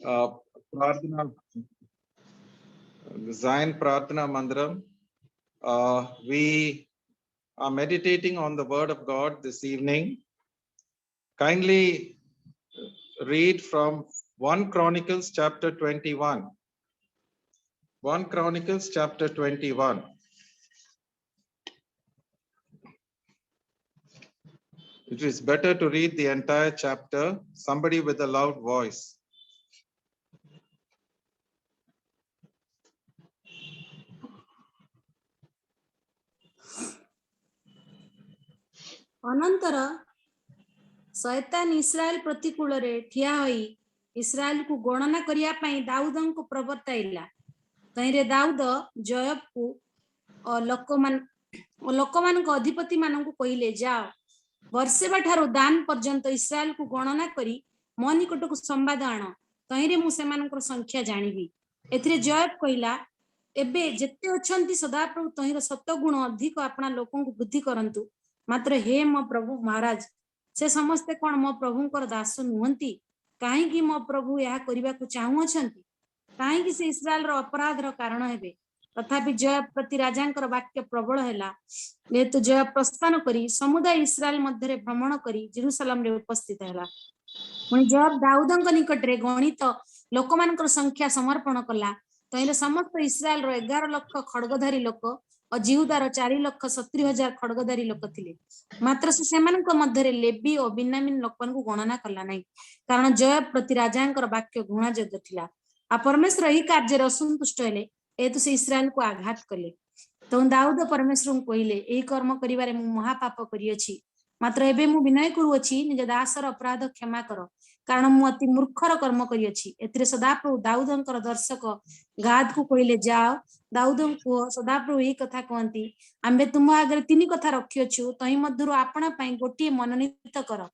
uh, Prarthana, Zion Prarthana Mandiram. We are meditating on the Word of God this evening. Kindly read from 1 Chronicles chapter 21. 1 Chronicles chapter 21. It is better to read the entire chapter. Somebody with a loud voice. अनंतर शैतान इस्राएल प्रतिकूल रे ठिया होई इस्राएल को गणना करिया पई दाऊदन को प्रवर्ताइला तैरे दाऊद जयब को लोकमान को अधिपति मान को कहिले जाओ वर्षेबा ठारो दान पर्यंत इस्राएल को गणना करी मो निकट को संवाद आण तैरे मु सेमानकर संख्या जानिबी एथिरे जयब कहिला एबे जेते अछंती सदाप्रभु तहिर सतगुण अधिक अपना लोकन को बुद्धि करंतु मात्र हे मो प्रभु महाराज से समस्ते कोन मो प्रभुंकर दास नुहंती काहे कि मो प्रभु या करिबा को चाहू अछंती काहे कि से इस्राएल रो अपराध रो कारण हेबे तथापि जय प्रति राजांकर वाक्य प्रबल हैला जेतु जय प्रस्थान करी समुदाय इस्राएल मध्य भ्रमण करी जेरूशलेम रे उपस्थित हैला पुणी जय दाऊदंक निकट रे गणित लोकमानकर संख्या समर्पण कला तैले समस्त इस्राएल रो 11 लाख खड्गधारी लोक और जिहुदार 4,70,000 खड्गधारी लोक थिले मात्र से सेमानक मध्य लेबी और बिन्यामीन लोकन को गणना कला नहीं कारण जय प्रति राजांकर वाक्य घृणा योग्य थिला आ परमेश्वर एही कार्य असंतुष्ट हेले एतु से इस्राएल को आघात कले तो दाऊद परमेश्वर को कहिले एही कर्म करिवारे मु महापाप करियछि मात्र एबे मु विनय करूछि निज दासर अपराध क्षमा कर कारण मु अति मूर्खर कर्म करियछि एतिरे सदाप्रभु दाऊदंकर दर्शक गाद को कहिले जाओ दाऊदं को सदाप्रभु एही कथा कहंती आम्बे तुम आगे तीन कथा रखियछु तही मध्यरु आपणा पई गोटी मनोनीत कर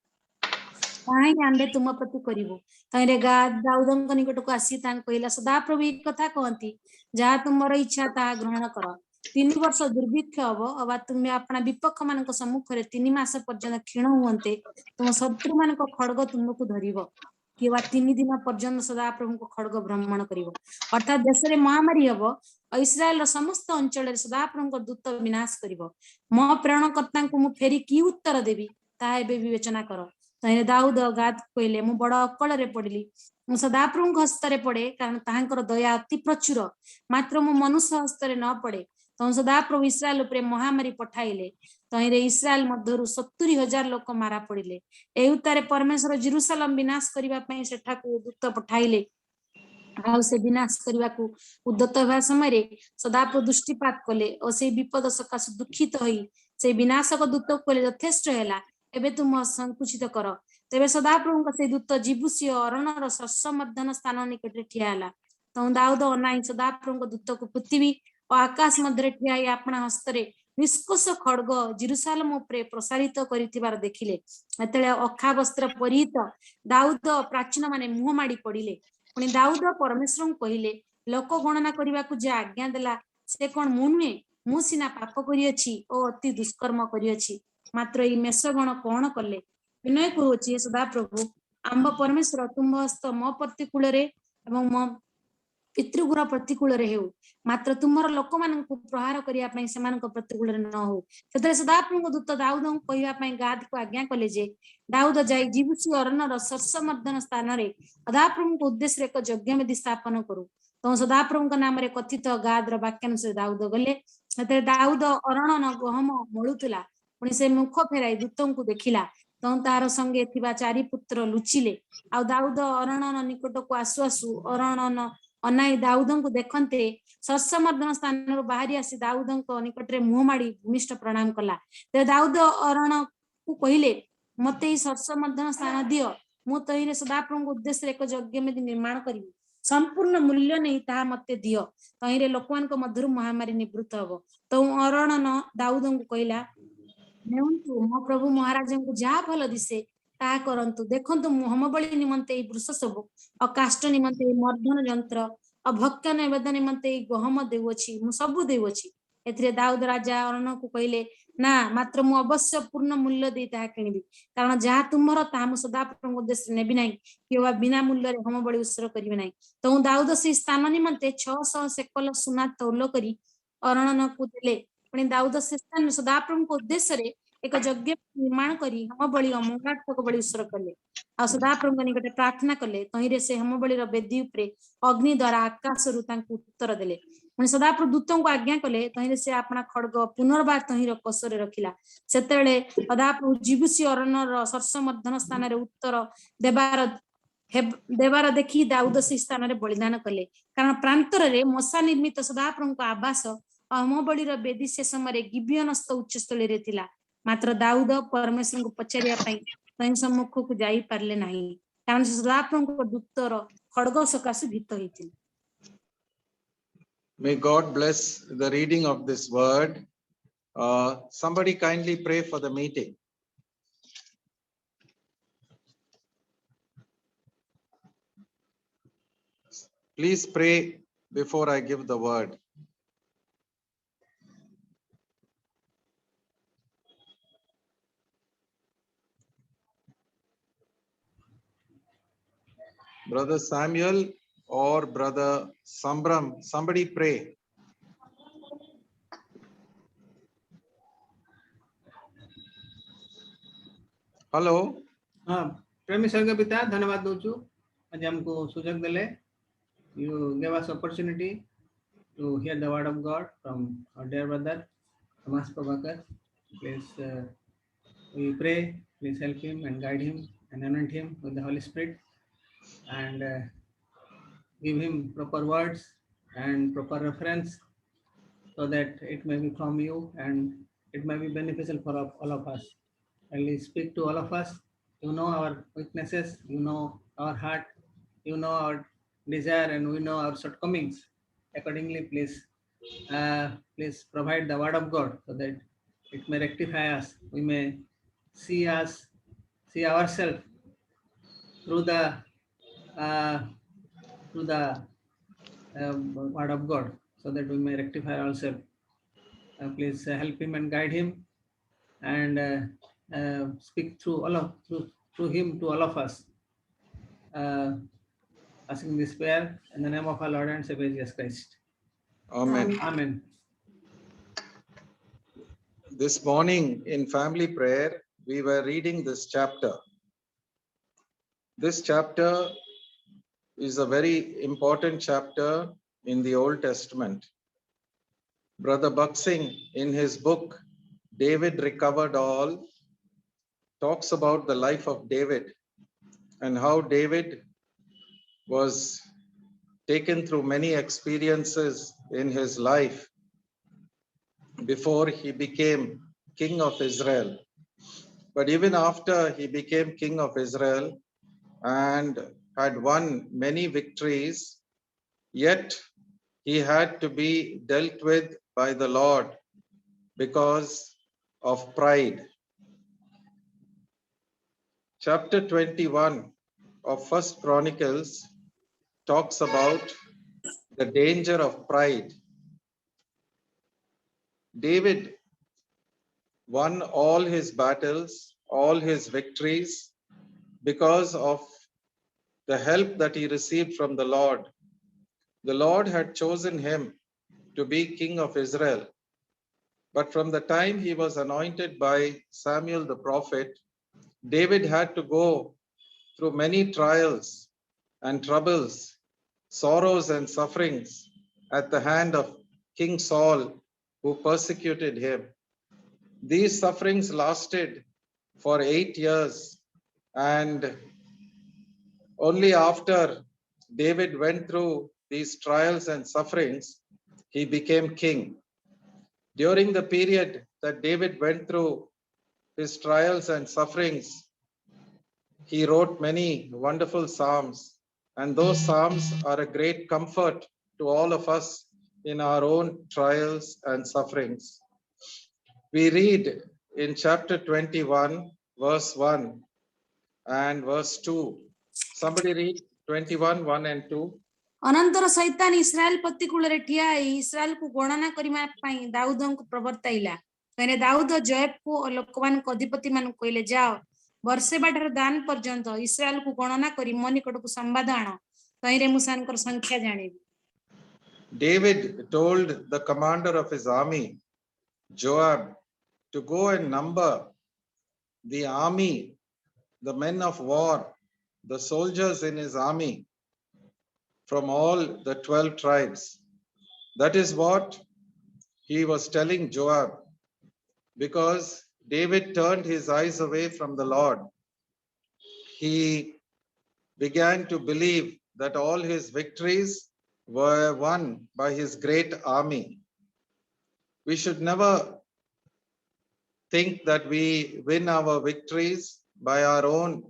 काहे आम्बे तुम प्रति करिवो तैरे गाद दाऊदंक निकट को आसी तां कहिला सदाप्रभु एही कथा कहंती जा तुमर इच्छा ता ग्रहण कर 3 वर्ष दुर्भिक्ष हब अबा तुम अपना विपक्ष मान सम्मुख 3 मास पर्यंत क्षीण हुए तुम शत्रु मान खड़ग तुमको धरिबो कि 3 दिन पर्यंत सदाप्रभु को खड़ग भ्रमण करिवो अर्थात देश रे महामारी हब इस्राएल समस्त अंचल सदाप्रभु दूत विनाश करिवो मो प्रेरणकर्ता को मु फेरी की उत्तर देबी ता एबे विवेचना कर तैने दाऊद गाद कहले मु बड़ अकल रे पड़िली मु सदाप्रभु हस्त रे पड़े कारण ताहांकर दया अति प्रचुर मात्र मु मनुष्य हस्त रे न पड़े तो सदाप्रभु इस्राएल उपरे महामारी पठाइले तैरे इस्राएल मध्यरु 70,000 लोक मारा पड़िले ए उतारे परमेश्वर जेरूशलेम विनाश करिवा पई सेठा को दूत पठाइले आ से विनाश करिवा को उद्यत होवा समय सदाप्रभु दृष्टिपात कले और से विपद सकाश दुखित होई से विनाशक दूत कले यथेष्ट हैला एबे तुम संकुचित कर तेबे सदाप्रभु का से दूत जिबुसी अरणर शस्त्र मध्यन स्थान निकट रे ठियाला तो दाऊद अनाई सदाप्रभु दूत को पृथ्वी और आकाश मध्य ठिया अपना हस्तरे निष्कोष खड्ग जेरूशलेम उपरे प्रसारित करिथिबार देखिले एतले अखा वस्त्र परिहित दाऊद प्राचीन माने मुह माडी पड़िले पुणी दाऊद परमेश्वर को कहिले लोक गणना करबा को जे आज्ञा देला से कोन मु नुहे मु सिना पाप करियछि ओ अति दुष्कर्म करियछि मात्र ई मेषगण कोन कले विनय करूछि सदा प्रभु आंब परमेश्वर तुम हस्त मो प्रतिकूल रे एवं मो पितृगुण प्रतिकूल रे हेउ मात्र तुमर लोक मान को प्रहार करिया पई सेमान को प्रतिकूल रे न हो सेतरे सदाप्रभु दूत दाऊद को कहिया पई गाद को आज्ञा कले जे दाऊद जाई जीवसी अरणर शस्त्रमर्दन स्थान रे सदाप्रभु को उद्देश्य रे एक यज्ञ में स्थापन करू तो सदाप्रभु के नाम रे कथित गाद र वाक्यानुसार दाऊद गले सेतरे दाऊद अरणन गहम मळुतला पुणी से मुख फेराई दूतों को देखिला तो तार संगे थिबा 4 पुत्र लुचिले आ दाऊद अरणन निकट को आसु आसु अरणन अनाई दाऊदं को देखते शस्त्रमर्दन स्थान बाहरी आसी दाऊदं निकट रे मुह माड़ी भूमिष्ठ प्रणाम कला ते दाऊद अरण को कहिले मते शस्त्रमर्दन स्थान दियो मु तहिरे सदाप्रभु उद्देश्य एक यज्ञ में निर्माण करी संपूर्ण मूल्य नहीं ता मते दियो तहिरे लोकमान को मधुर महामारी निवृत्त हबो तो अरणन दाऊदं को कहिला नेउंतु मो प्रभु महाराज को जा भल दिसे ता करंतु देखंतु होम बलि निमंते वृष सब और काष्ट निमंते मर्दन यंत्र और भक्त निवेदन निमंते गहम देउछि मु सब देउछि एथिरे दाऊद राजा अरण को कहिले ना मात्र मु अवश्य पूर्ण मूल्य दे ताहा किनिबी कारण जहाँ तुमर ताहा मु सदाप्रभु उद्देश्य नेबी नाही कि बिना मूल्य रे होम बलि उत्सर्ग करिबे नाही तो दाऊद से स्थान निमंते 600 शेकल सुना तौल करी अरणन को देले पुणी दाऊद से स्थान सदाप्रभु को उद्देश्य रे एक यज्ञ निर्माण करी होम बलि अमंगात्मक बलि उत्सर्ग कले आ सदाप्रभु निकटे प्रार्थना कले तहिरे से होम बलिर वेदी उपरे अग्नि द्वारा आकाश रु तांको उत्तर देले पुणी सदाप्रभु दूतों को आज्ञा कले तहिरे से अपना खड्ग पुनर्बार तहिर कसरे रखिला सेतेले सदाप्रभु जीवसी अरणर सर्षमर्दन स्थान रे उत्तर देवार देखी दाऊद से स्थान रे बलिदान कले कारण प्रांतर रे मशा निर्मित सदाप्रभु को आवास होम बलिर वेदी से समय गिबियनस्थ उच्चस्थली रे थिला मात्र दाऊद परमेश्वर को पचारिया पई तहि सम्मुख को जाई पारले नाही कारण सदाप्रभु को दूतर खड्ग सकाशे भीत हेतिल May God bless the reading of this word. Somebody kindly pray for the meeting. Please pray before I give the word. Brother Samuel or Brother Sambram, somebody pray. Hello. हाँ प्रेमी स्वर्ग पिता धन्यवाद दूचु आज हमको सुजग देले you gave us opportunity to hear the word of God from our dear brother Thomas Prabhakar. Please we pray, please help him and guide him and anoint him with the Holy Spirit and give him proper words and proper reference so that it may be from you and it may be beneficial for all of us. And we speak to all of us. You know our weaknesses, you know our heart, you know our desire, and we know our shortcomings. Accordingly, please provide the word of God so that it may rectify us. We may see ourselves through the word of God, so that we may rectify ourselves. Please help him and guide him, and speak through him to all of us. Asking this prayer in the name of our Lord and Savior Jesus Christ. Amen. Amen. This morning in family prayer, we were reading this chapter. This chapter is a very important chapter in the Old Testament. Brother Buxing, in his book, David Recovered All, talks about the life of David and how David was taken through many experiences in his life before he became king of Israel. But even after he became king of Israel and had won many victories, yet he had to be dealt with by the Lord because of pride. Chapter 21 of First Chronicles talks about the danger of pride. David won all his battles, all his victories, because of the help that he received from the Lord. The Lord had chosen him to be king of Israel. But from the time he was anointed by Samuel the prophet, David had to go through many trials and troubles, sorrows and sufferings at the hand of King Saul, who persecuted him. These sufferings lasted for 8 years, and only after David went through these trials and sufferings, he became king. During the period that David went through his trials and sufferings, he wrote many wonderful psalms, and those psalms are a great comfort to all of us in our own trials and sufferings. We read in chapter 21, verse 1 and verse 2. Somebody read 21, 1 and 2. अनंतर शैतान इस्राएल प्रतिकूल रे ठिया इस्राएल को गणना करिमा पई दाऊदन को प्रवर्ताइला तैने दाऊद जोएब को लोकमान को अधिपति मान कहले जाओ वर्षे बाटर दान पर्यंत इस्राएल को गणना करी मो निकट को संवाद आण तैरे मुसानकर संख्या जानिबी David told the commander of his army, Joab, to go and number the army, the men of war, the soldiers in his army from all the 12 tribes. That is what he was telling Joab, because David turned his eyes away from the Lord. He began to believe that all his victories were won by his great army. We should never think that we win our victories by our own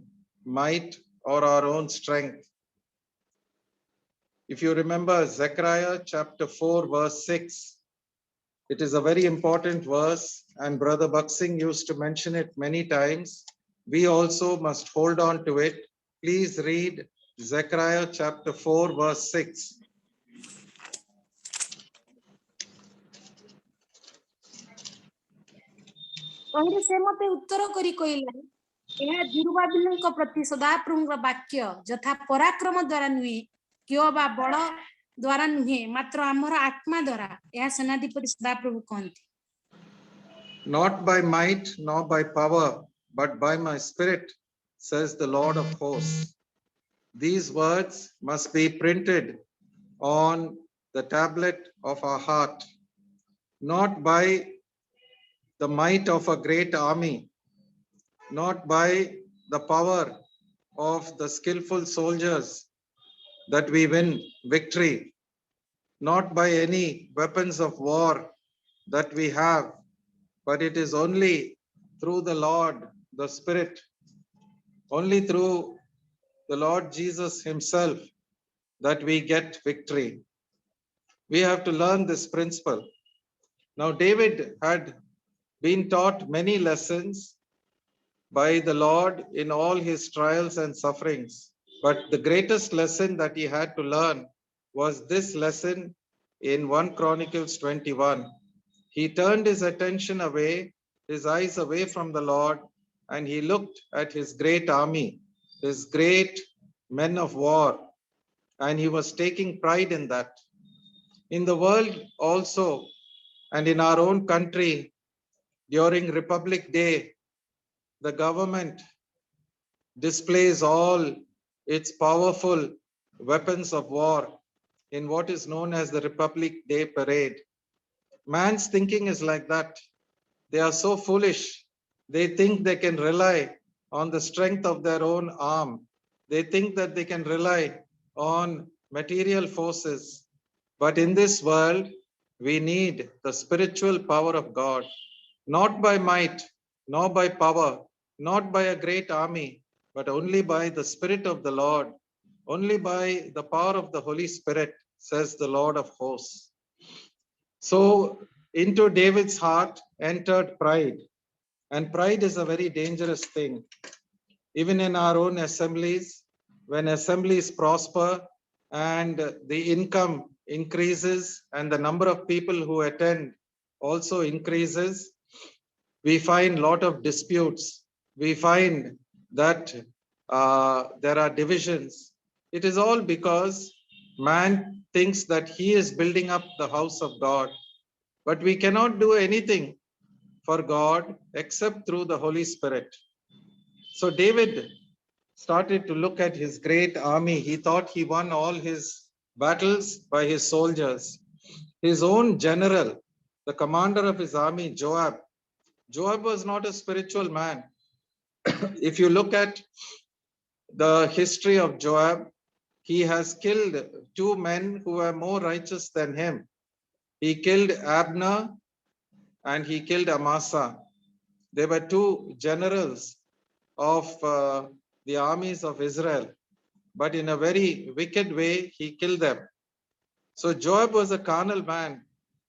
might or our own strength. If you remember Zechariah chapter 4 verse 6, it is a very important verse and Brother Baksing used to mention it many times. We also must hold on to it. Please read Zechariah chapter 4 verse 6. कहले से मते उत्तर करी कहला एहा जिरुबाबिलଙ୍କ प्रति सदाप्रभुଙ୍କ वाक्य यथा पराक्रम द्वारा नुहे कियो बा बड़ द्वारा नुहे मात्र हमर आत्मा द्वारा एहा सेनाधिपति सदाप्रभु कहंती Not by might nor by power, but by my spirit, says the Lord of hosts. These words must be printed on the tablet of our heart, not by the might of a great army, not by the power of the skillful soldiers that we win victory, not by any weapons of war that we have, but it is only through the Lord, the Spirit, only through the Lord Jesus himself that we get victory. We have to learn this principle. Now, David had been taught many lessons by the Lord in all his trials and sufferings. But the greatest lesson that he had to learn was this lesson in 1 Chronicles 21. He turned his attention away, his eyes away from the Lord, and he looked at his great army, his great men of war, and he was taking pride in that. In the world also, and in our own country, during Republic Day, the government displays all its powerful weapons of war in what is known as the Republic Day Parade. Man's thinking is like that. They are so foolish. They think they can rely on the strength of their own arm. They think that they can rely on material forces. But in this world, we need the spiritual power of God, not by might, nor by power, not by a great army, but only by the Spirit of the Lord, only by the power of the Holy Spirit, says the Lord of hosts. So into David's heart entered pride, and pride is a very dangerous thing. Even in our own assemblies, when assemblies prosper and the income increases and the number of people who attend also increases, we find a lot of disputes. We find that there are divisions. It is all because man thinks that he is building up the house of God. But we cannot do anything for God except through the Holy Spirit. So David started to look at his great army. He thought he won all his battles by his soldiers. His own general, the commander of his army, Joab was not a spiritual man. If you look at the history of Joab, he has killed two men who were more righteous than him. He killed Abner and he killed Amasa. They were two generals of the armies of Israel, but in a very wicked way, he killed them. So Joab was a carnal man,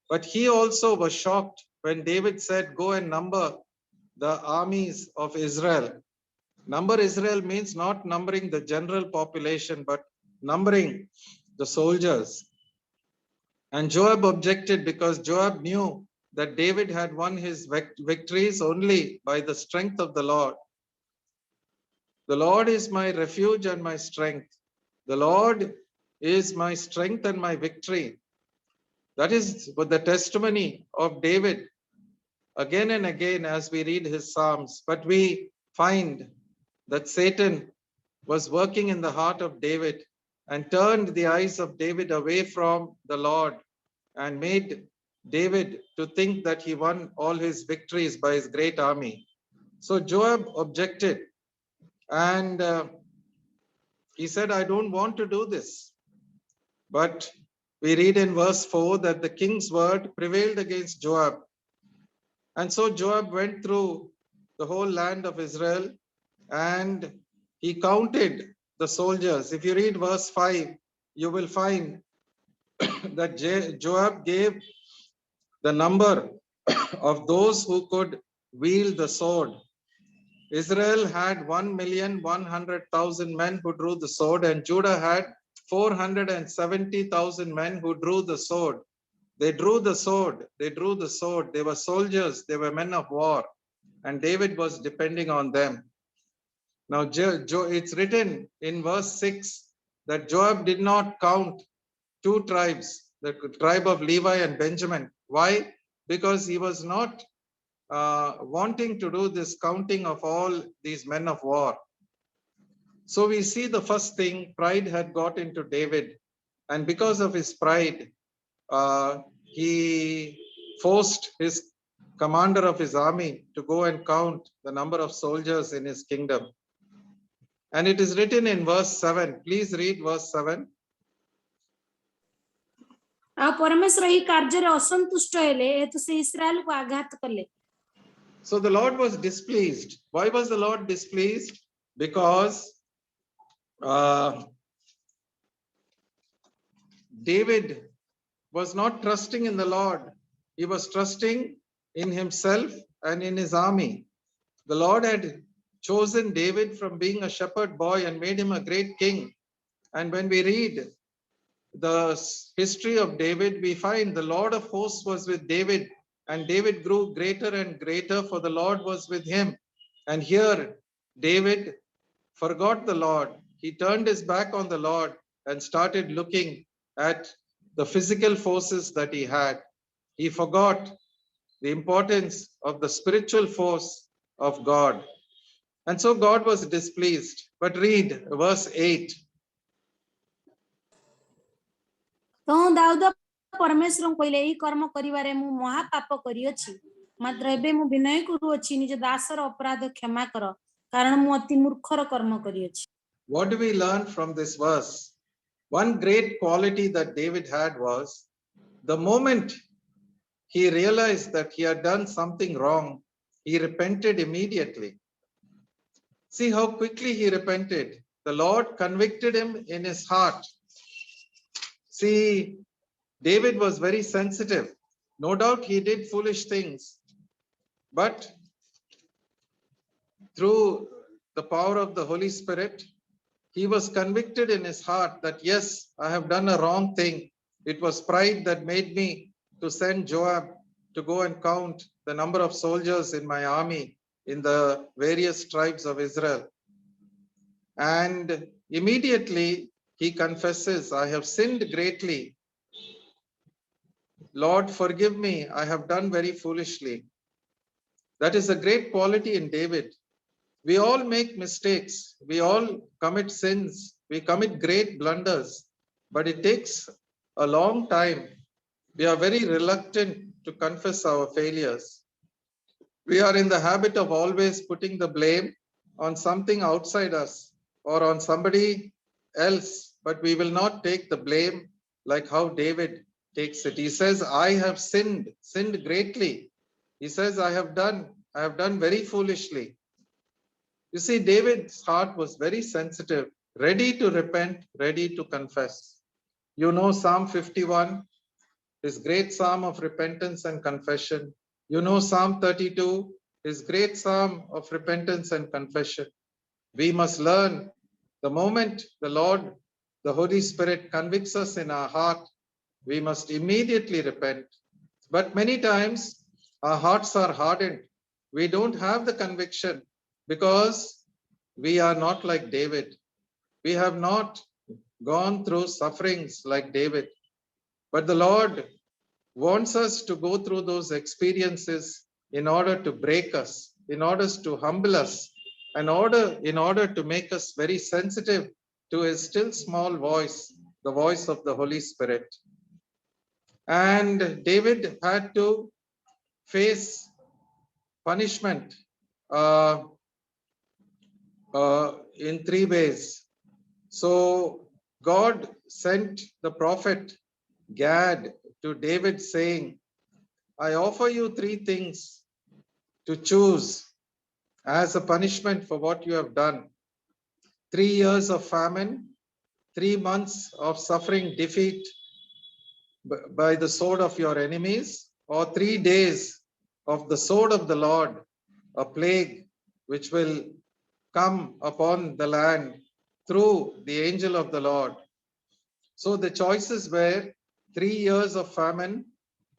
but he also was shocked when David said, go and number the armies of Israel. Number Israel means not numbering the general population, but numbering the soldiers. And Joab objected because Joab knew that David had won his victories only by the strength of the Lord. The Lord is my refuge and my strength. The Lord is my strength and my victory. That is the testimony of David again and again as we read his Psalms. But we find that Satan was working in the heart of David and turned the eyes of David away from the Lord and made David to think that he won all his victories by his great army. So Joab objected and he said, I don't want to do this. But we read in verse 4 that the king's word prevailed against Joab. And so Joab went through the whole land of Israel and he counted the soldiers. If you read verse 5, you will find that Joab gave the number of those who could wield the sword. Israel had 1,100,000 men who drew the sword, and Judah had 470,000 men who drew the sword. They drew the sword. They drew the sword. They were soldiers. They were men of war. And David was depending on them. Now, it's written in verse 6 that Joab did not count two tribes, the tribe of Levi and Benjamin. Why? Because he was not wanting to do this counting of all these men of war. So we see the first thing, pride had got into David. And because of his pride, he forced his commander of his army to go and count the number of soldiers in his kingdom. And it is written in verse 7. Please read verse 7. परमेश्वर ही कार्य रे असंतुष्ट हेले हेतु से इस्राएल को आघात कले. So the Lord was displeased. Why was the Lord displeased? Because David was not trusting in the Lord. He was trusting in himself and in his army. The Lord had chosen David from being a shepherd boy and made him a great king. And when we read the history of David, we find the Lord of hosts was with David, and David grew greater and greater, for the Lord was with him. And here, David forgot the Lord. He turned his back on the Lord and started looking at the physical forces that he had. He forgot the importance of the spiritual force of God. And so God was displeased. But read verse 8. तो दाऊद परमेश्वर कहले एही कर्म करिवारे मु महापाप करियछि, मात्र एबे मु विनय करूछि, निज दासर अपराध क्षमा कर, कारण मु अति मूर्खर कर्म करियछि. What do we learn from this verse? One great quality that David had was the moment he realized that he had done something wrong, he repented immediately. See how quickly he repented. The Lord convicted him in his heart. See, David was very sensitive. No doubt he did foolish things, but through the power of the Holy Spirit, he was convicted in his heart that, yes, I have done a wrong thing. It was pride that made me to send Joab to go and count the number of soldiers in my army in the various tribes of Israel. And immediately he confesses, I have sinned greatly. Lord, forgive me. I have done very foolishly. That is a great quality in David. We all make mistakes. We all commit sins. We commit great blunders, but it takes a long time. We are very reluctant to confess our failures. We are in the habit of always putting the blame on something outside us or on somebody else, but we will not take the blame like how David takes it. He says, I have sinned greatly. He says, I have done very foolishly. You see, David's heart was very sensitive, ready to repent, ready to confess. You know Psalm 51, his great psalm of repentance and confession. You know Psalm 32, his great psalm of repentance and confession. We must learn the moment the Lord, the Holy Spirit convicts us in our heart, we must immediately repent. But many times Our hearts are hardened. We don't have the conviction because we are not like David. We have not gone through sufferings like David. But the Lord wants us to go through those experiences in order to break us, in order to humble us, in order to make us very sensitive to his still small voice, the voice of the Holy Spirit. And David had to face punishment in 3 ways. So God sent the prophet Gad to David saying, I offer you 3 things to choose as a punishment for what you have done. 3 years of famine, 3 months of suffering defeat by the sword of your enemies, or 3 days of the sword of the Lord, a plague which will come upon the land through the angel of the Lord. So the choices were 3 years of famine,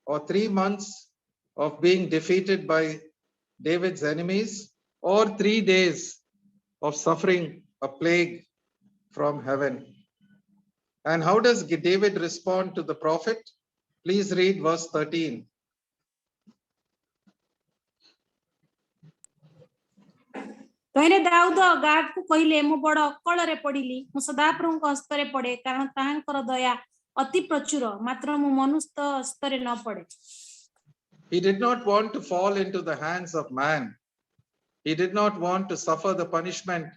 or 3 months of being defeated by David's enemies, or 3 days of suffering a plague from heaven. And how does David respond to the prophet? Please read verse 13. तैरे दाऊद गाद को कहले मु बड़ अकल रे पड़िली मु सदाप्रभुଙ୍କ हस्तरे पड़े कारण ताहांकर दया अति प्रचुर मात्र मु मनुष्य हस्तरे न पड़े. He did not want to fall into the hands of man. He did not want to suffer the punishment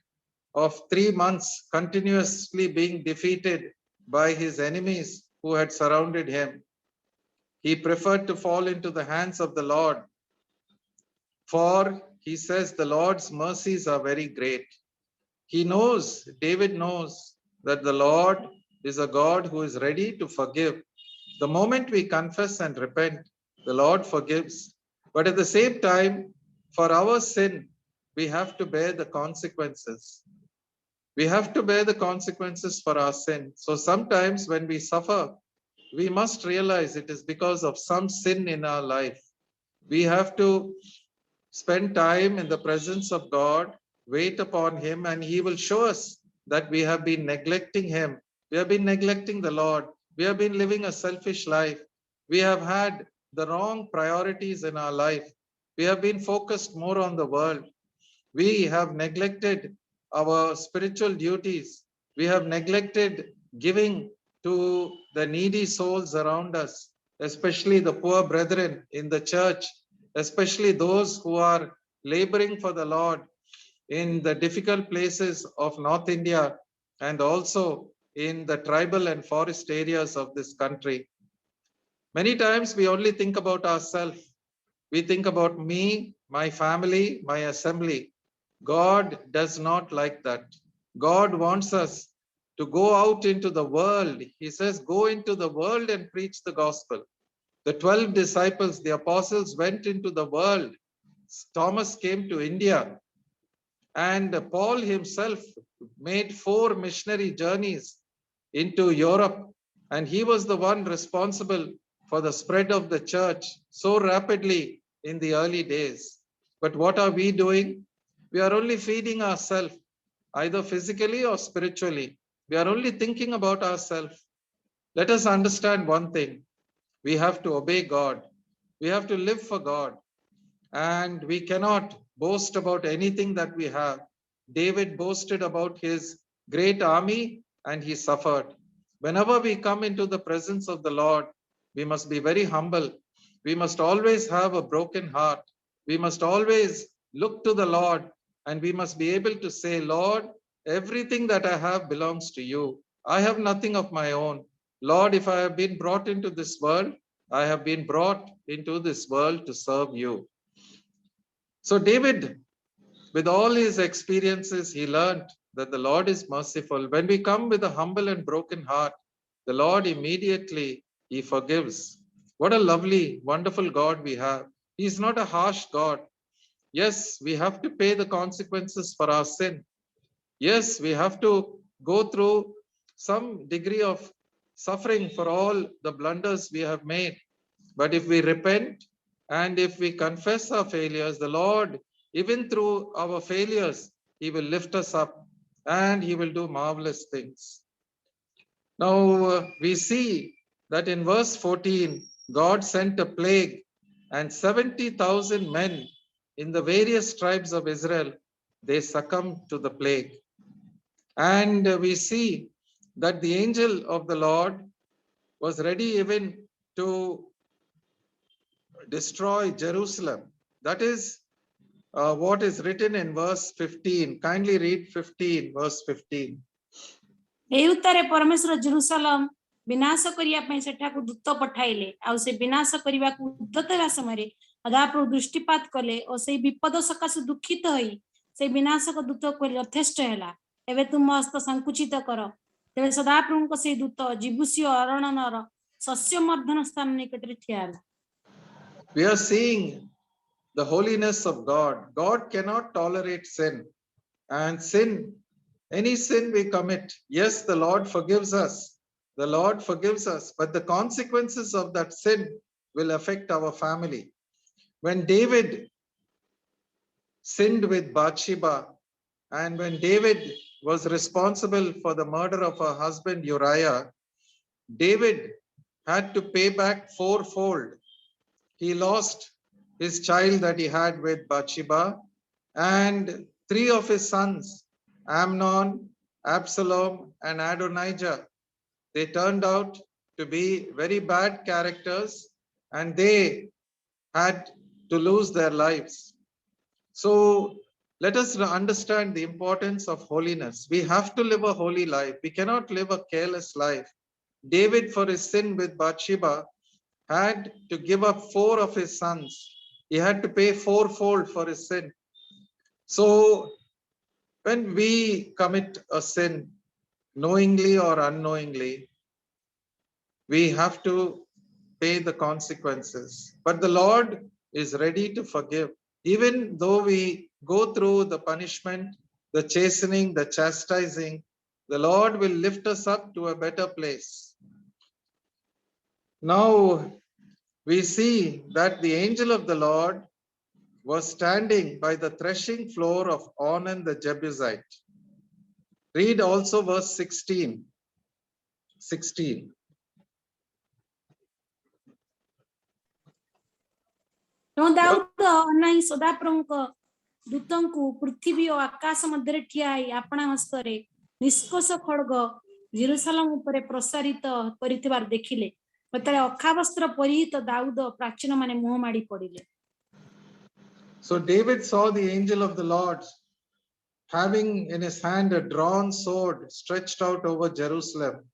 of 3 months continuously being defeated by his enemies who had surrounded him. He preferred to fall into the hands of the Lord. For he says the Lord's mercies are very great. He knows, David knows, that the Lord is a God who is ready to forgive. The moment we confess and repent, the Lord forgives. But at the same time, for our sin, we have to bear the consequences. We have to bear the consequences for our sin. So sometimes when we suffer, we must realize it is because of some sin in our life. We have to spend time in the presence of God, wait upon him, and he will show us that we have been neglecting him. We have been neglecting the Lord. We have been living a selfish life. We have had the wrong priorities in our life. We have been focused more on the world. We have neglected our spiritual duties. We have neglected giving to the needy souls around us, especially the poor brethren in the church, especially those who are laboring for the Lord in the difficult places of North India and also in the tribal and forest areas of this country. Many times we only think about ourselves. We think about me, my family, my assembly. God does not like that. God wants us to go out into the world. He says, go into the world and preach the gospel. The 12 disciples, the apostles, went into the world. Thomas came to India, and Paul himself made 4 missionary journeys into Europe, and he was the one responsible for the spread of the church so rapidly in the early days. But what are we doing? We are only feeding ourselves, either physically or spiritually. We are only thinking about ourselves. Let us understand one thing. We have to obey God. We have to live for God. And we cannot boast about anything that we have. David boasted about his great army and he suffered. Whenever we come into the presence of the Lord, we must be very humble. We must always have a broken heart. We must always look to the Lord, and we must be able to say, Lord, everything that I have belongs to you. I have nothing of my own. Lord, if I have been brought into this world, I have been brought into this world to serve you. So David, with all his experiences, he learned that the Lord is merciful. When we come with a humble and broken heart, the Lord immediately, he forgives. What a lovely, wonderful God we have. He is not a harsh God. Yes, we have to pay the consequences for our sin. Yes, we have to go through some degree of suffering for all the blunders we have made. But if we repent, And if we confess our failures, the Lord, even through our failures, He will lift us up and He will do marvelous things. Now we see that in verse 14, God sent a plague and 70,000 men in the various tribes of Israel, they succumbed to the plague. And we see that the angel of the Lord was ready even to destroy Jerusalem. That is what is written in verse 15. Kindly read 15, verse 15. ଏହି ଉତ୍ତରେ ପରମେଶ୍ୱର Jerusalem ବିନାଶ କରିବା ପାଇଁ ସେଠାକୁ ଦୂତ ପଠାଇଲେ ଆଉ ସେ ବିନାଶ କରିବାକୁ ଉଦ୍ୟତ ହେବା ସମୟରେ ସଦାପ୍ରଭୁ ଦୃଷ୍ଟିପାତ କଲେ ଓ ସେଇ ବିପଦ ସକାଶେ ଦୁଃଖିତ ହୋଇ ସେଇ ବିନାଶକ ଦୂତ କହିଲେ ଯଥେଷ୍ଟ ହେଲା ଏବେ ତୁମ ହସ୍ତ ସଂକୁଚିତ କର ତେବେ ସଦାପ୍ରଭୁଙ୍କ ସେଇ ଦୂତ ଜିବୁସି ଅରଣ୍ୟର ଶସ୍ୟମର୍ଦ୍ଧନ ସ୍ଥାନ ନିକଟରେ ଠିଆ ହେଲା। We are seeing the holiness of God. God cannot tolerate sin, and any sin we commit, yes, the Lord forgives us. The Lord forgives us, but the consequences of that sin will affect our family. When David sinned with Bathsheba, and when David was responsible for the murder of her husband Uriah, David had to pay back fourfold. He lost his child that he had with Bathsheba and 3 of his sons, Amnon, Absalom, and Adonijah. They turned out to be very bad characters and they had to lose their lives. So let us understand the importance of holiness. We have to live a holy life. We cannot live a careless life. David, for his sin with Bathsheba, had to give up 4 of his sons. He had to pay fourfold for his sin. So when we commit a sin, knowingly or unknowingly, we have to pay the consequences. But the Lord is ready to forgive. Even though we go through the punishment, the chastening, the chastising, the Lord will lift us up to a better place. Now we see that the angel of the Lord was standing by the threshing floor of Ornan the Jebusite. Read also verse 16. 16. ଦାଉଦ ଅନାଇ ସଦାପ୍ରଭୁଙ୍କ ଦୂତଙ୍କୁ ପୃଥିବୀ ଓ ଆକାଶ ମଧ୍ୟରେ ଠିଆ ହେଇ ଆପଣା ହସ୍ତରେ ନିଷ୍କୋଷ ଖଡ୍ଗ Jerusalem ଉପରେ ପ୍ରସାରିତ କରିଥିବାର ଦେଖିଲେ ସେତେବେଳେ ଅଖାବସ୍ତ୍ର ପରିହିତ ଦାଉଦ ପ୍ରାଚୀନ ମାନେ ମୁହଁ ମାଡ଼ି ପଡ଼ିଲେ। So David saw the angel of the Lord having in his hand a drawn sword stretched out over Jerusalem.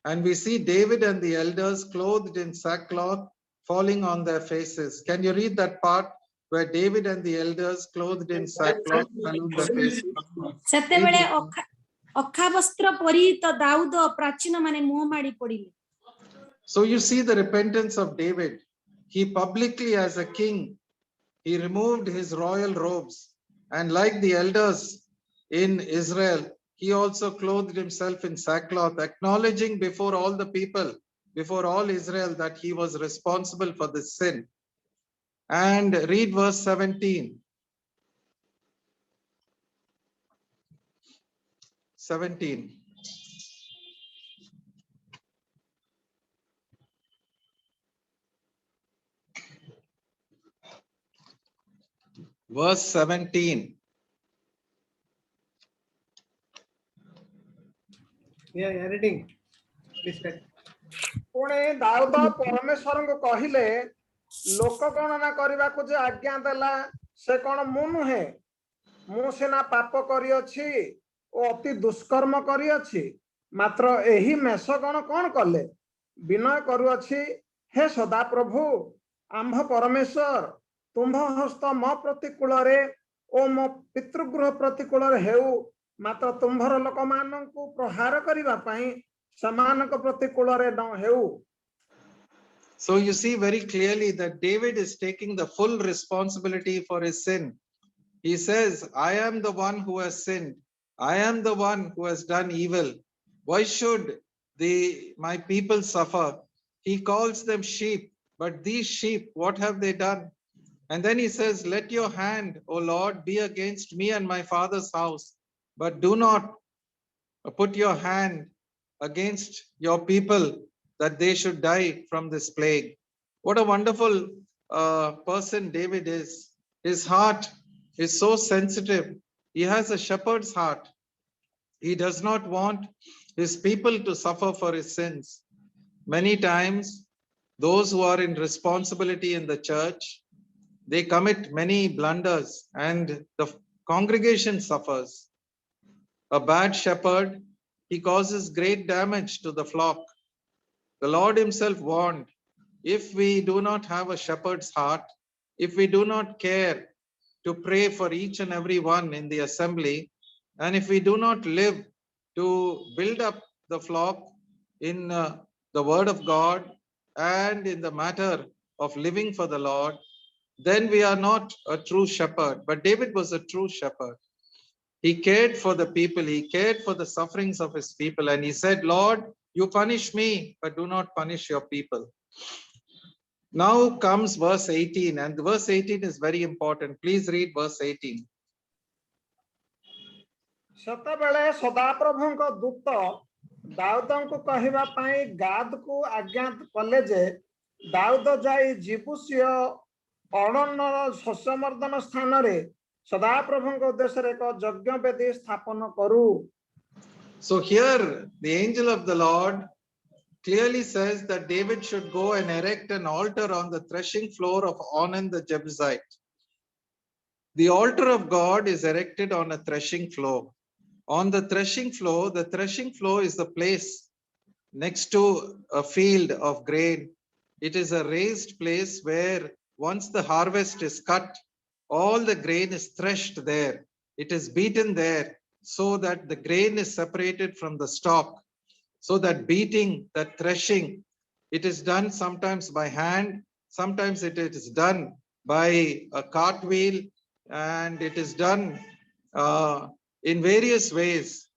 And we see David and the elders clothed in sackcloth falling on their faces. Can you read that part where David and the elders clothed in sackcloth fell on their faces? ସେତେବେଳେ ଅଖାବସ୍ତ୍ର ପରିହିତ ଦାଉଦ ପ୍ରାଚୀନ ମାନେ ମୁହଁ ମାଡ଼ି ପଡ଼ିଲେ। So you see the repentance of David. He publicly, as a king, he removed his royal robes, and like the elders in Israel, he also clothed himself in sackcloth, acknowledging before all the people, before all Israel, that he was responsible for this sin. And read verse 17. 17. Verse 17. Yeah, reading. Please read. Pune Dawood परमेश्वर को कहिले लोक गणना करने को जे आज्ञा देला से कौन मु नुहे मु सिना पाप करियछि ओ अति दुष्कर्म करियछि मात्र एही मेषगण कौन कले विनय करुअछि हे सदा प्रभु आंभ परमेश्वर तुम्भ हस्त मो प्रतिकूल रे ओ मो पितृगृह प्रतिकूल रे हेउ मात्र तुम्भर लोक माननकु प्रहार करिबा पई समानक प्रतिकूल रे न हेउ। So you see very clearly that David is taking the full responsibility for his sin. He says, I am the one who has sinned. I am the one who has done evil. Why should my people suffer? He calls them sheep. But these sheep, what have they done? And then he says, let your hand, O Lord, be against me and my father's house, but do not put your hand against your people that they should die from this plague. What a wonderful person David is. His heart is so sensitive. He has a shepherd's heart. He does not want his people to suffer for his sins. Many times, those who are in responsibility in the church, they commit many blunders and the congregation suffers. A bad shepherd, he causes great damage to the flock. The Lord himself warned, if we do not have a shepherd's heart, if we do not care to pray for each and every one in the assembly, and if we do not live to build up the flock in the word of God and in the matter of living for the Lord, then we are not a true shepherd. But David was a true shepherd. He cared for the people. He cared for the sufferings of his people. And he said, Lord, you punish me, but do not punish your people. Now comes verse 18. And verse 18 is very important. Please read verse 18. ସେତେବେଳେ ସଦାପ୍ରଭୁଙ୍କ ଦୂତ ଦାଉଦଙ୍କୁ କହିବା ପାଇଁ ଗାଦକୁ ଆଜ୍ଞା କଲେ ଯେ ଦାଉଦ ଯାଇ ଜିବୁସୀୟ ଅରଣ୍ୟର ଶସ୍ୟମର୍ଦ୍ଦନ ସ୍ଥାନରେ ସଦାପ୍ରଭୁଙ୍କ ଉଦ୍ଦେଶ୍ୟରେ ଏକ ଯଜ୍ଞ ବେଦୀ ସ୍ଥାପନ କରୁ. So here the angel of the Lord clearly says that David should go and erect an altar on the threshing floor of Ornan the Jebusite. The altar of God is erected on a threshing floor. On the threshing floor is the place next to a field of grain. It is a raised place where once the harvest is cut, all the grain is threshed there. It is beaten there so that the grain is separated from the stalk. So that beating, that threshing, it is done sometimes by hand, sometimes it is done by a cartwheel, and it is done in various ways,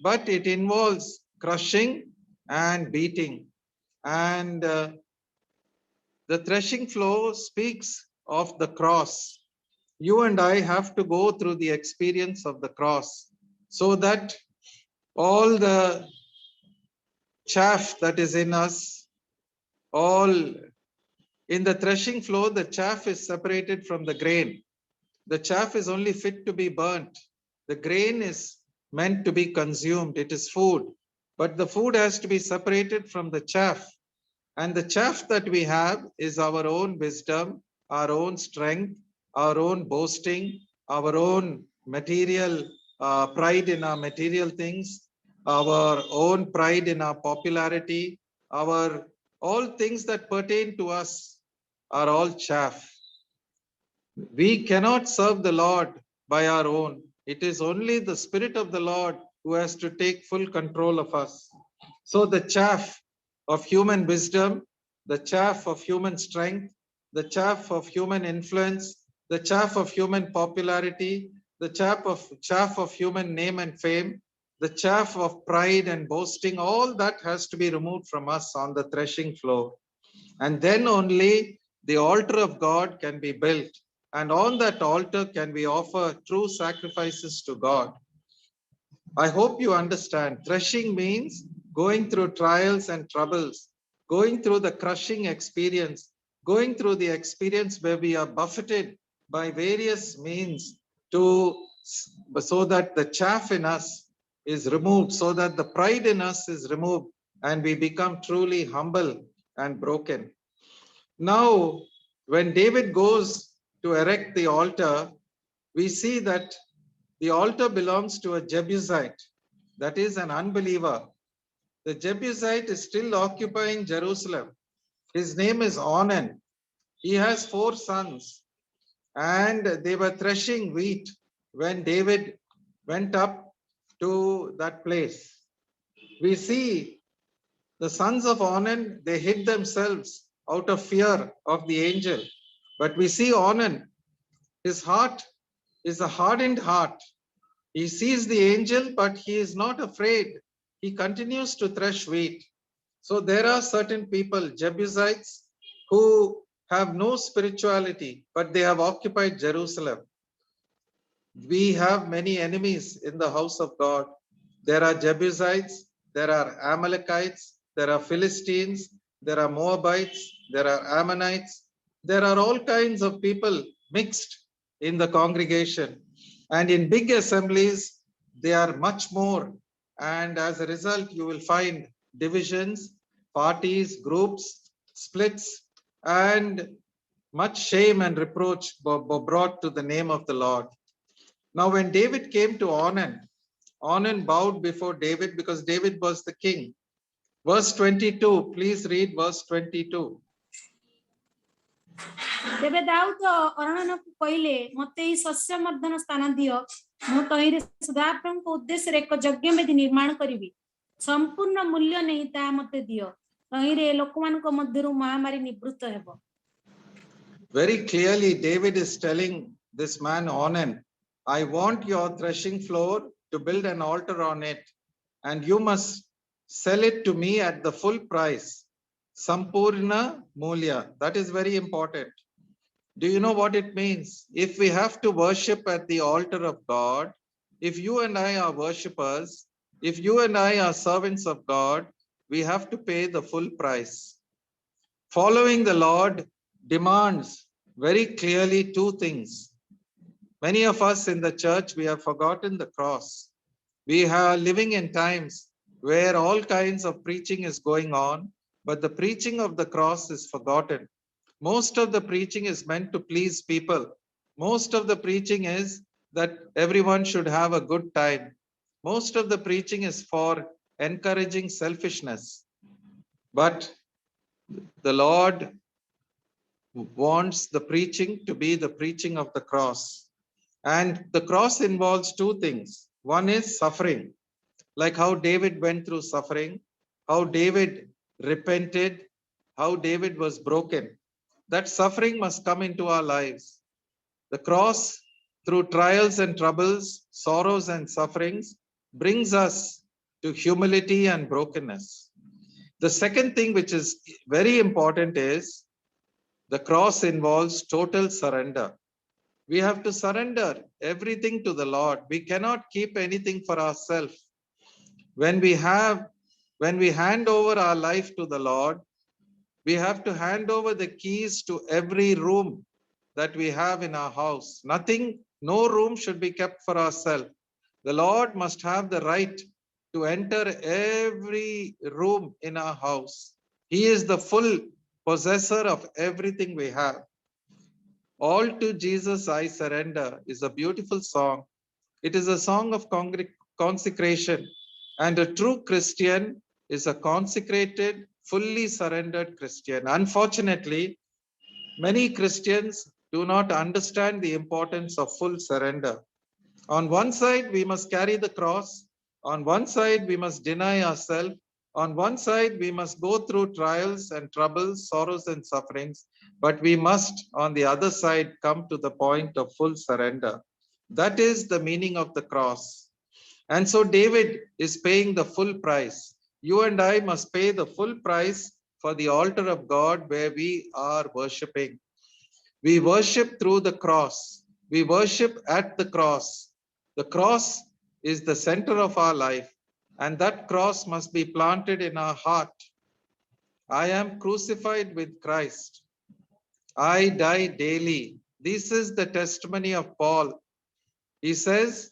but it involves crushing and beating. And the threshing floor speaks of the cross. You and I have to go through the experience of the cross so that all the chaff that is in us, all in the threshing floor, the chaff is separated from the grain. The chaff is only fit to be burnt. The grain is meant to be consumed. It is food, but the food has to be separated from the chaff. And the chaff that we have is our own wisdom, our own strength, our own boasting, our own material pride in our material things, our own pride in our popularity, all things that pertain to us are all chaff. We cannot serve the Lord by our own. It is only the Spirit of the Lord who has to take full control of us. So the chaff of human wisdom, the chaff of human strength, the chaff of human influence, the chaff of human popularity, the chaff of human name and fame, the chaff of pride and boasting, all that has to be removed from us on the threshing floor. And then only the altar of God can be built. And on that altar can we offer true sacrifices to God. I hope you understand. Threshing means going through trials and troubles, going through the crushing experience, going through the experience where we are buffeted by various means so that the chaff in us is removed, so that the pride in us is removed, and we become truly humble and broken. Now, when David goes to erect the altar, we see that the altar belongs to a Jebusite, that is an unbeliever. The Jebusite is still occupying Jerusalem. His name is Ornan. He has 4 sons, and they were threshing wheat when David went up to that place. We see the sons of Ornan, they hid themselves out of fear of the angel. But we see Ornan, his heart is a hardened heart. He sees the angel, but he is not afraid. He continues to thresh wheat. So there are certain people, Jebusites, who have no spirituality, but they have occupied Jerusalem. We have many enemies in the house of God. There are Jebusites, there are Amalekites, there are Philistines, there are Moabites, there are Ammonites. There are all kinds of people mixed in the congregation. And in big assemblies, they are much more. And as a result, you will find divisions, parties, groups, splits, and much shame and reproach brought to the name of the Lord. Now, when David came to Onan bowed before David because David was the king. Verse 22, please read verse 22. ତେବେ ଦାଉଦ ଅରଣନକୁ କହିଲେ, ମୋତେ ଏହି ଶସ୍ୟ ମର୍ଦ୍ଦନ ସ୍ଥାନ ଦିଅ, ମୁଁ ତହିଁରେ ସଦାପ୍ରଭୁଙ୍କ ଉଦ୍ଦେଶ୍ୟରେ ଏକ ଯଜ୍ଞବେଦୀ ନିର୍ମାଣ କରିବି। ସମ୍ପୂର୍ଣ୍ଣ ମୂଲ୍ୟ ନେଇ ତାହା ମୋତେ ଦିଅ, ତହିଁରେ ଲୋକମାନଙ୍କ ମଧ୍ୟରୁ ମହାମାରୀ ନିବୃତ୍ତ ହେବ। Very clearly, David is telling this man Onan, I want your threshing floor to build an altar on it, and you must sell it to me at the full price. Sampurna Mulya. That is very important. Do you know what it means? If we have to worship at the altar of God, if you and I are worshippers, if you and I are servants of God, we have to pay the full price. Following the Lord demands very clearly two things. Many of us in the church, we have forgotten the cross. We are living in times where all kinds of preaching is going on, but the preaching of the cross is forgotten. Most of the preaching is meant to please people. Most of the preaching is that everyone should have a good time. Most of the preaching is for encouraging selfishness. But the Lord wants the preaching to be the preaching of the cross. And the cross involves two things. One is suffering, like how David went through suffering, how David repented, how David was broken. That suffering must come into our lives. The cross, through trials and troubles, sorrows and sufferings, brings us to humility and brokenness. The second thing which is very important is the cross involves total surrender. We have to surrender everything to the Lord. We cannot keep anything for ourselves. When we hand over our life to the Lord, we have to hand over the keys to every room that we have in our house. No room should be kept for ourselves. The Lord must have the right to enter every room in our house. He is the full possessor of everything we have. All to Jesus I surrender is a beautiful song. It is a song of consecration, and a true Christian is a consecrated, fully surrendered Christian. Unfortunately, many Christians do not understand the importance of full surrender. On one side, we must carry the cross. On one side, we must deny ourselves. On one side, we must go through trials and troubles, sorrows and sufferings. But we must, on the other side, come to the point of full surrender. That is the meaning of the cross. And so David is paying the full price. You and I must pay the full price for the altar of God where we are worshiping. We worship through the cross. We worship at the cross. The cross is the center of our life, and that cross must be planted in our heart. I am crucified with Christ. I die daily. This is the testimony of Paul. He says,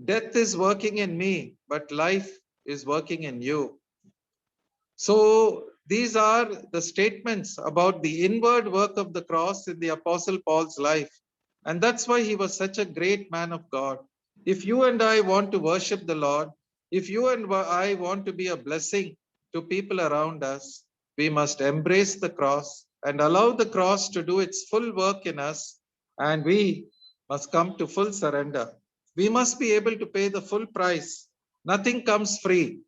death is working in me, but life is working in you. So these are the statements about the inward work of the cross in the Apostle Paul's life. And that's why he was such a great man of God. If you and I want to worship the Lord, if you and I want to be a blessing to people around us, we must embrace the cross and allow the cross to do its full work in us, and we must come to full surrender. We must be able to pay the full price. Nothing comes free.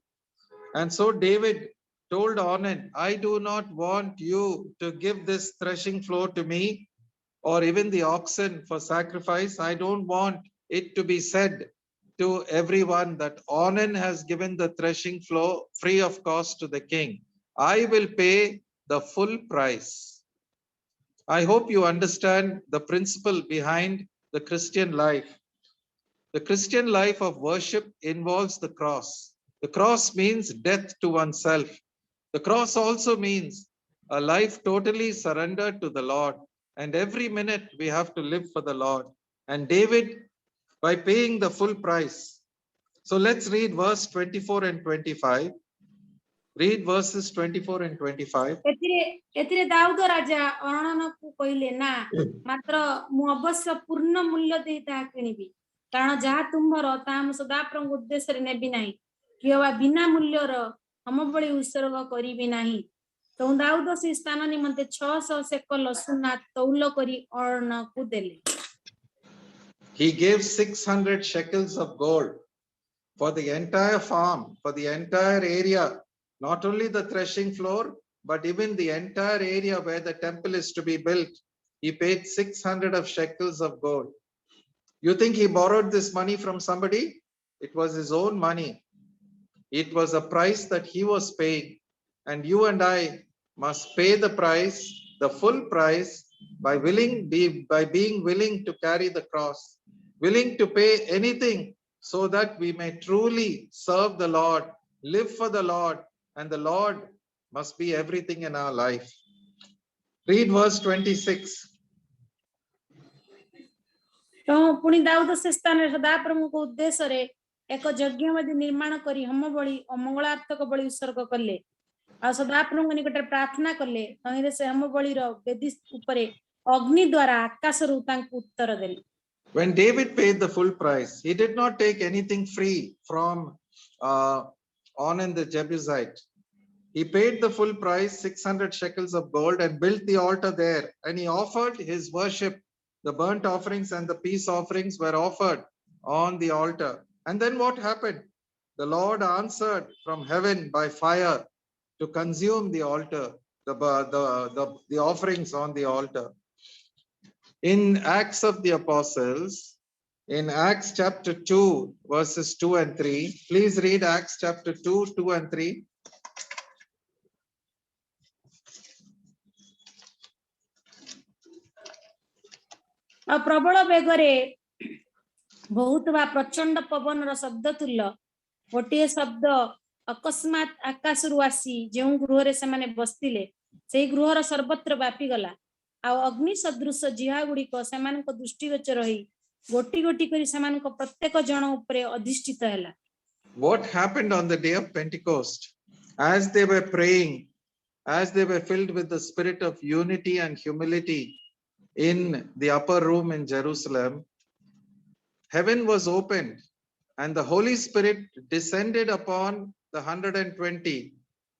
And so David told Onan, I do not want you to give this threshing floor to me, or even the oxen for sacrifice. I don't want it to be said to everyone that Onan has given the threshing floor free of cost to the king. I will pay the full price. I hope you understand the principle behind the Christian life. The Christian life of worship involves the cross. The cross means death to oneself. The cross also means a life totally surrendered to the Lord. And every minute we have to live for the Lord. And David, by paying the full price. So let's read verse 24 and 25. Read verses 24 and 25. ଏଥିରେ ଦାଉଦ ରାଜା ଅରଣନକୁ କହିଲେ, ନା ମାତ୍ର ମୁଁ ଅବଶ୍ୟ ପୂର୍ଣ୍ଣ ମୂଲ୍ୟ ଦେଇ ତାହା କିଣିବି, କାରଣ ଯାହା ତୁମ୍ଭର ତାହା ମୁଁ ସଦାପ୍ରଭୁଙ୍କ ଉଦ୍ଦେଶ୍ୟରେ ନେବି ନାହିଁ, କିମ୍ବା ବିନା ମୂଲ୍ୟର ହୋମବଳି ଉତ୍ସର୍ଗ କରିବି ନାହିଁ। ତ ଦାଉଦ ସେହି ସ୍ଥାନ ନିମନ୍ତେ 600 ସେକଲ ସୁନା ତୌଲ କରି ଅରଣକୁ ଦେଲେ। He gave 600 shekels of gold for the entire farm, for the entire area, not only the threshing floor, but even the entire area where the temple is to be built. He paid 600 of shekels of gold. You think he borrowed this money from somebody? It was his own money. It was a price that he was paying. And you and I must pay the price, the full price, by being willing to carry the cross, willing to pay anything so that we may truly serve the Lord, live for the Lord, and the Lord must be everything in our life. Read verse 26. ତ ପୁଣି ଦାଉଦ ସେ ସ୍ଥାନରେ ସଦାପ୍ରଭୁଙ୍କ ଉଦ୍ଦେଶ୍ୟରେ ଏକ ଯଜ୍ଞବେଦୀ ନିର୍ମାଣ କରି ହୋମବଳି ଓ ମଙ୍ଗଳାର୍ଥକ ବଳି ଉତ୍ସର୍ଗ କଲେ, ଆଉ ସଦାପ୍ରଭୁଙ୍କ ନିକଟରେ ପ୍ରାର୍ଥନା କଲେ। ତହିଁରେ ସେ ହୋମବଳିର ବେଦୀ ଉପରେ ଅଗ୍ନି ଦ୍ୱାରା ଆକାଶରୁ ତାଙ୍କୁ ଉତ୍ତର ଦେଲେ। When David paid the full price, he did not take anything free from Onan the Jebusite. He paid the full price, 600 shekels of gold, and built the altar there. And he offered his worship. The burnt offerings and the peace offerings were offered on the altar. And then what happened? The Lord answered from heaven by fire to consume the altar, the offerings on the altar. In Acts of the Apostles, in Acts chapter 2, verses 2 and 3, please read Acts chapter 2, 2 and 3. ଆଉ ପ୍ରବଳ ବେଗରେ ବହୁଥିବା ପ୍ରଚଣ୍ଡ ପବନର ଶବ୍ଦ ତୁଲ୍ୟ ଗୋଟିଏ ଶବ୍ଦ ଅକସ୍ମାତ୍ ଆକାଶରୁ ଆସି ଯେଉଁ ଗୃହରେ ସେମାନେ ବସିଥିଲେ ସେହି ଗୃହର ସର୍ବତ୍ର ବ୍ୟାପିଗଲା, ଆଉ ଅଗ୍ନି ସଦୃଶ ଜିହା ଗୁଡ଼ିକ ସେମାନଙ୍କ ଦୃଷ୍ଟିଗୋଚର ହୋଇ ଗୋଟି ଗୋଟି କରି ସେମାନଙ୍କ ପ୍ରତ୍ୟେକ ଜଣ ଉପରେ ଅଧିଷ୍ଠିତ ହେଲା। What happened on the day of Pentecost? As they were praying, as they were filled with the spirit of unity and humility in the upper room in Jerusalem, heaven was opened and the Holy Spirit descended upon the 120.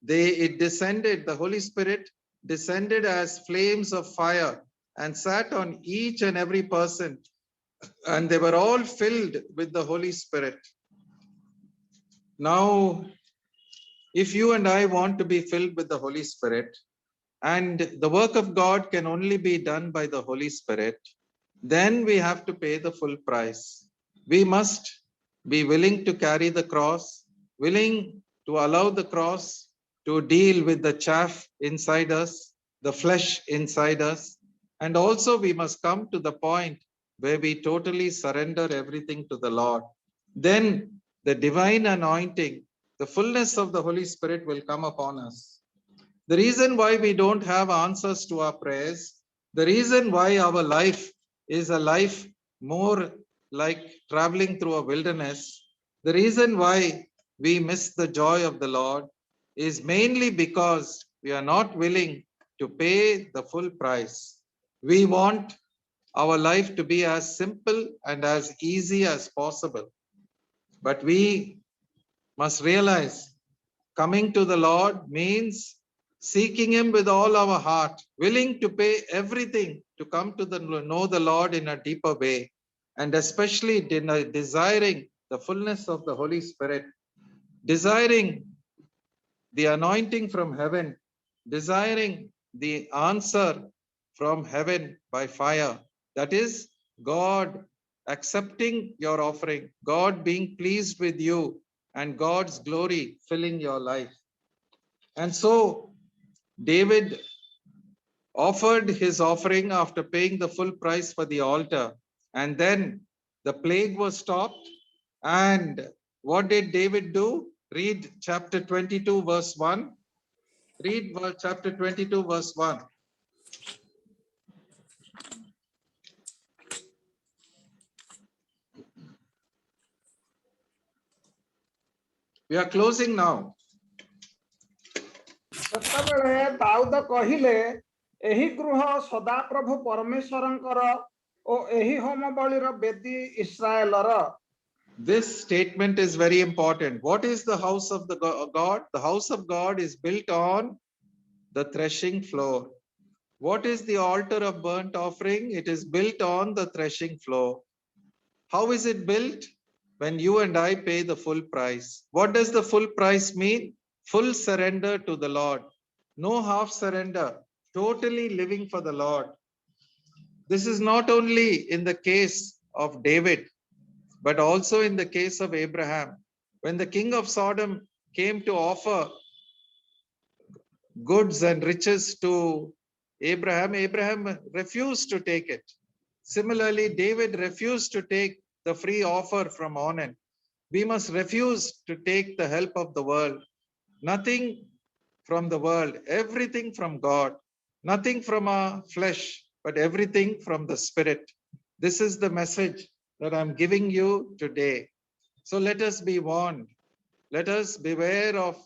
The Holy Spirit descended as flames of fire and sat on each and every person, and they were all filled with the Holy Spirit. Now, if you and I want to be filled with the Holy Spirit, and the work of God can only be done by the Holy Spirit, then we have to pay the full price. We must be willing to carry the cross, willing to allow the cross to deal with the chaff inside us, the flesh inside us, and also we must come to the point where we totally surrender everything to the Lord. Then the divine anointing, the fullness of the Holy Spirit will come upon us. The reason why we don't have answers to our prayers, the reason why our life is a life more like traveling through a wilderness, the reason why we miss the joy of the Lord is mainly because we are not willing to pay the full price. We want our life to be as simple and as easy as possible. But we must realize coming to the Lord means seeking him with all our heart, willing to pay everything to come to know the Lord in a deeper way, and especially desiring the fullness of the Holy Spirit, desiring the anointing from heaven, desiring the answer from heaven by fire. That is God accepting your offering, God being pleased with you, and God's glory filling your life. And so David offered his offering after paying the full price for the altar, and then the plague was stopped. And what did David do? Read chapter 22, verse 1. Read chapter 22, verse 1. We are closing now. ସେତେବେଳେ ଦାଉଦ କହିଲେ ଏହି ଗୃହ ସଦାପ୍ରଭୁ ପରମେଶ୍ୱରଙ୍କର ଓ ଏହି ହୋମ ବଳିର ବେଦୀ ଇସ୍ରାଏଲର। This statement is very important. What is the house of the God? The house of God is built on the threshing floor. What is the altar of burnt offering? It is built on the threshing floor. How is it built? When you and I pay the full price. What does the full price mean? Full surrender to the Lord. No half surrender. Totally living for the Lord. This is not only in the case of David, but also in the case of Abraham. When the king of Sodom came to offer goods and riches to Abraham, Abraham refused to take it. Similarly, David refused to take the free offer from Onan. We must refuse to take the help of the world. Nothing from the world, everything from God. Nothing from our flesh, but everything from the Spirit. This is the message that I'm giving you today. So let us be warned. Let us beware of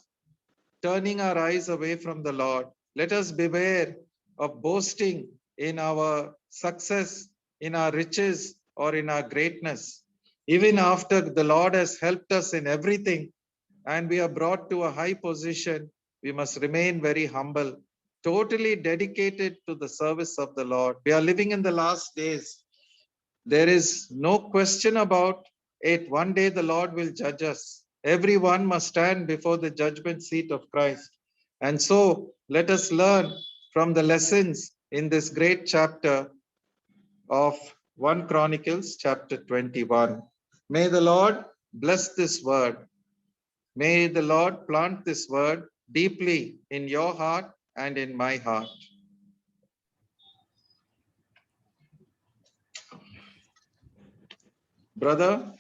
turning our eyes away from the Lord. Let us beware of boasting in our success, in our riches, or in our greatness. Even after the Lord has helped us in everything and we are brought to a high position, we must remain very humble, totally dedicated to the service of the Lord. We are living in the last days. There is no question about it. One day the Lord will judge us. Everyone must stand before the judgment seat of Christ. And so let us learn from the lessons in this great chapter of 1 Chronicles chapter 21. May the Lord bless this word. May the Lord plant this word deeply in your heart and in my heart. Brother,